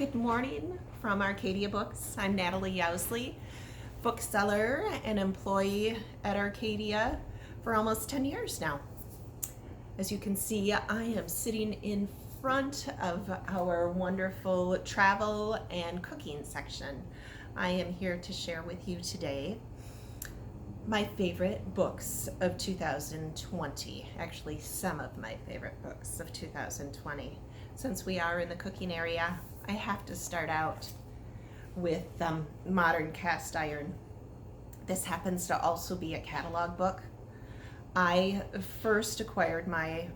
Good morning from Arcadia Books. I'm Natalie Yowsley, bookseller and employee at Arcadia for almost 10 years now. As you can see, I am sitting in front of our wonderful travel and cooking section. I am here to share with you today my favorite books of 2020. Actually, some of my favorite books of 2020. Since we are in the cooking area, I have to start out with Modern Cast Iron. This happens to also be a catalog book. I first acquired my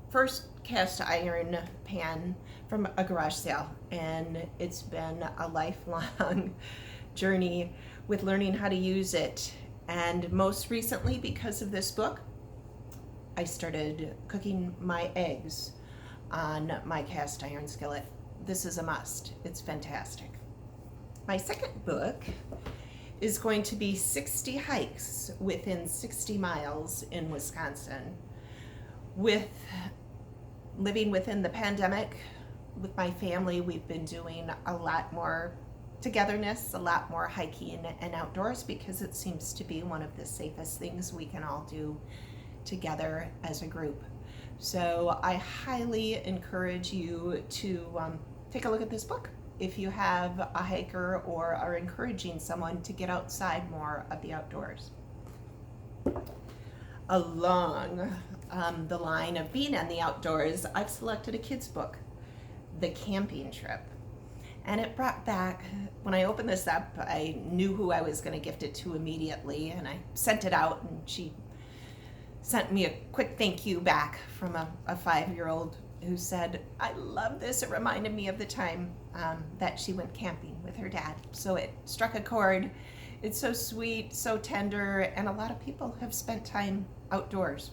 first cast iron pan from a garage sale, and it's been a lifelong journey with learning how to use it. And most recently, because of this book, I started cooking my eggs on my cast iron skillet. This is a must. It's fantastic. My second book is going to be 60 Hikes Within 60 Miles in Wisconsin. With living within the pandemic, with my family, we've been doing a lot more togetherness, a lot more hiking and outdoors, because it seems to be one of the safest things we can all do together as a group. So I highly encourage you to take a look at this book if you have a hiker or are encouraging someone to get outside more of the outdoors. Along the line of being in the outdoors, I've selected a kid's book, The Camping Trip. And it brought back, when I opened this up, I knew who I was going to gift it to immediately, and I sent it out, and she sent me a quick thank you back from a 5-year-old who said, "I love this. It reminded me of the time that she went camping with her dad." So it struck a chord. It's so sweet, so tender, and a lot of people have spent time outdoors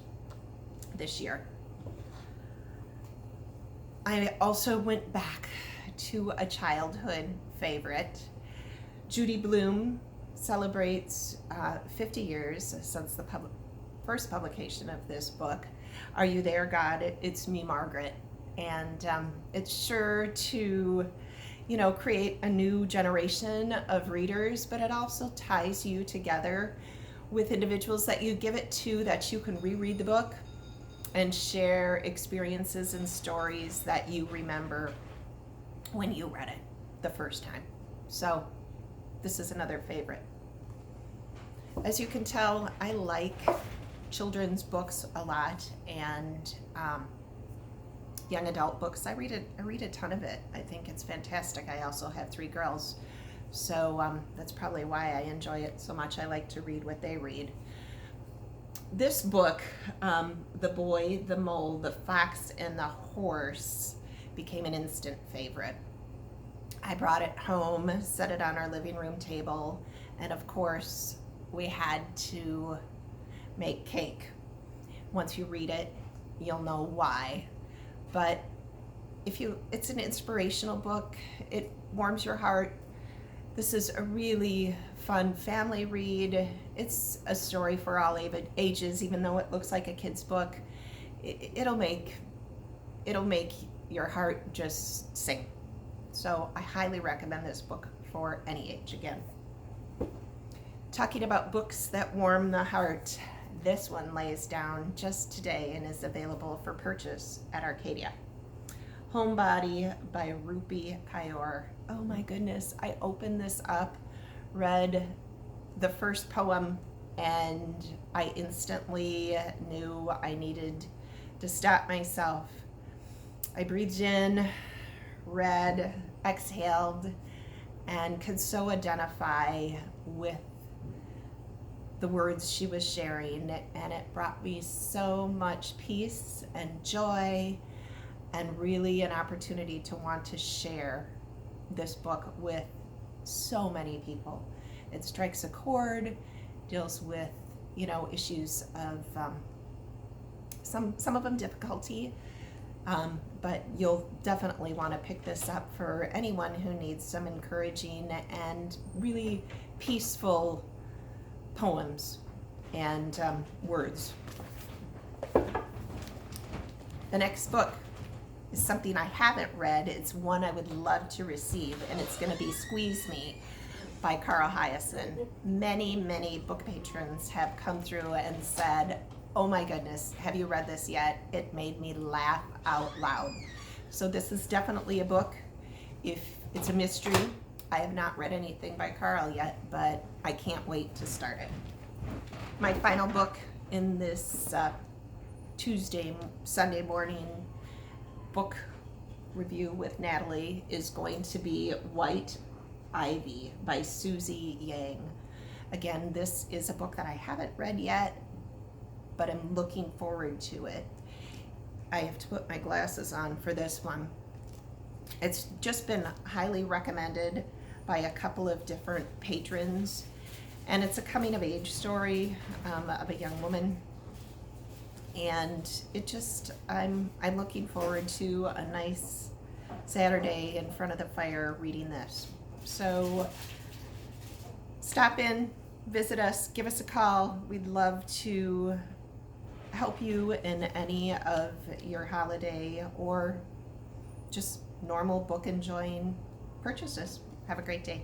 this year. I also went back to a childhood favorite. Judy Blume celebrates 50 years since the first publication of this book. Are You There, God? It's Me, Margaret. And it's sure to, create a new generation of readers, but it also ties you together with individuals that you give it to, that you can reread the book and share experiences and stories that you remember when you read it the first time. So this is another favorite. As you can tell, I like children's books a lot, and young adult books. I read a ton of it. I think it's fantastic. I also have 3 girls, so that's probably why I enjoy it so much. I like to read what they read. This book, The Boy, the Mole, the Fox, and the Horse, became an instant favorite. I brought it home, set it on our living room table, and of course, we had to make cake. Once you read it, you'll know why. But it's an inspirational book. It warms your heart. This is a really fun family read. It's a story for all ages, even though it looks like a kid's book. It'll make your heart just sing. So I highly recommend this book for any age. Again, talking about books that warm the heart, this one lays down just today and is available for purchase at Arcadia. Homebody by Rupi Kaur. Oh my goodness, I opened this up, read the first poem, and I instantly knew I needed to stop myself. I breathed in, read, exhaled, and could so identify with the words she was sharing, and it brought me so much peace and joy, and really an opportunity to want to share this book with so many people. It strikes a chord, deals with issues of some of them difficulty, but you'll definitely want to pick this up for anyone who needs some encouraging and really peaceful poems and words. The next book is something I haven't read. It's one I would love to receive, and it's going to be Squeeze Me by Carl Hyacin. Many, many book patrons have come through and said, oh my goodness, have you read this yet? It made me laugh out loud. So this is definitely a book. If it's a mystery, I have not read anything by Carl yet, but I can't wait to start it. My final book in this Sunday morning book review with Natalie is going to be White Ivy by Susie Yang. Again, this is a book that I haven't read yet, but I'm looking forward to it. I have to put my glasses on for this one. It's just been highly recommended by a couple of different patrons, and it's a coming of age story of a young woman, and it just, I'm looking forward to a nice Saturday in front of the fire reading this. So stop in, visit us, give us a call. We'd love to help you in any of your holiday or just normal book enjoying purchases. Have a great day.